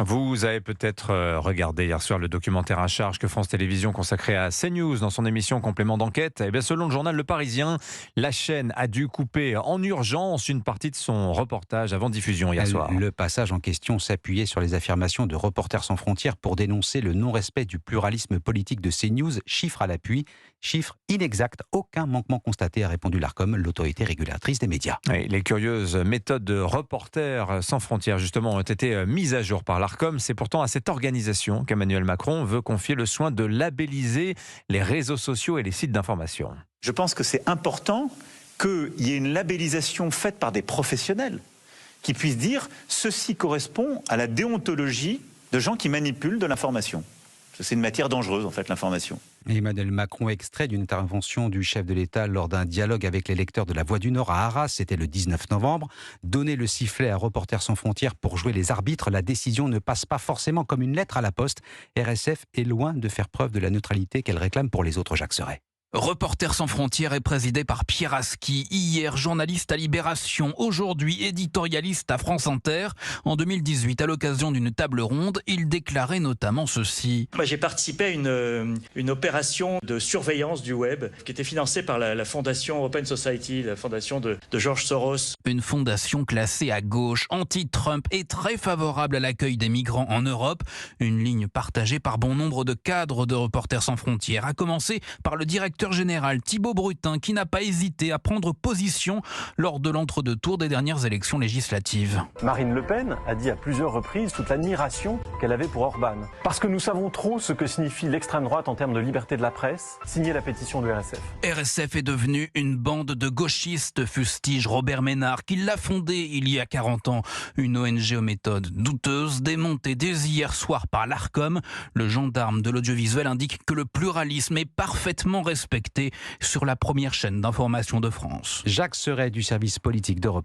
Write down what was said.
Vous avez peut-être regardé hier soir le documentaire à charge que France Télévisions consacrait à CNews dans son émission Complément d'enquête. Eh bien, selon le journal Le Parisien, la chaîne a dû couper en urgence une partie de son reportage avant diffusion hier soir. Le passage en question s'appuyait sur les affirmations de Reporters sans frontières pour dénoncer le non-respect du pluralisme politique de CNews, chiffre à l'appui, chiffre inexact, aucun manquement constaté, a répondu l'Arcom, l'autorité régulatrice des médias. Oui, les curieuses méthodes de Reporters sans frontières, justement, ont été mises à jour par l'Arcom. C'est pourtant à cette organisation qu'Emmanuel Macron veut confier le soin de labelliser les réseaux sociaux et les sites d'information. Je pense que c'est important qu'il y ait une labellisation faite par des professionnels qui puissent dire ceci correspond à la déontologie de gens qui manipulent de l'information. C'est une matière dangereuse, en fait, l'information. Emmanuel Macron, extrait d'une intervention du chef de l'État lors d'un dialogue avec les lecteurs de La Voix du Nord à Arras, c'était le 19 novembre. Donner le sifflet à Reporters sans frontières pour jouer les arbitres, la décision ne passe pas forcément comme une lettre à la poste. RSF est loin de faire preuve de la neutralité qu'elle réclame pour les autres, Jacques Serret. Reporters sans frontières est présidé par Pierre Aski, hier journaliste à Libération, aujourd'hui éditorialiste à France Inter. En 2018, à l'occasion d'une table ronde, il déclarait notamment ceci. Moi, j'ai participé à une opération de surveillance du web qui était financée par la fondation Open Society, la fondation de George Soros. Une fondation classée à gauche, anti-Trump et très favorable à l'accueil des migrants en Europe. Une ligne partagée par bon nombre de cadres de Reporters sans frontières, à commencer par le directeur général Thibault Brutin, qui n'a pas hésité à prendre position lors de l'entre-deux tours des dernières élections législatives. Marine Le Pen a dit à plusieurs reprises toute l'admiration qu'elle avait pour Orban. Parce que nous savons trop ce que signifie l'extrême droite en termes de liberté de la presse, signez la pétition du RSF. RSF est devenue une bande de gauchistes, fustige Robert Ménard, qui l'a fondée il y a 40 ans. Une ONG aux méthodes douteuses, démontée dès hier soir par l'Arcom. Le gendarme de l'audiovisuel indique que le pluralisme est parfaitement respecté sur la première chaîne d'information de France. Jacques Serret du service politique d'Europe 1.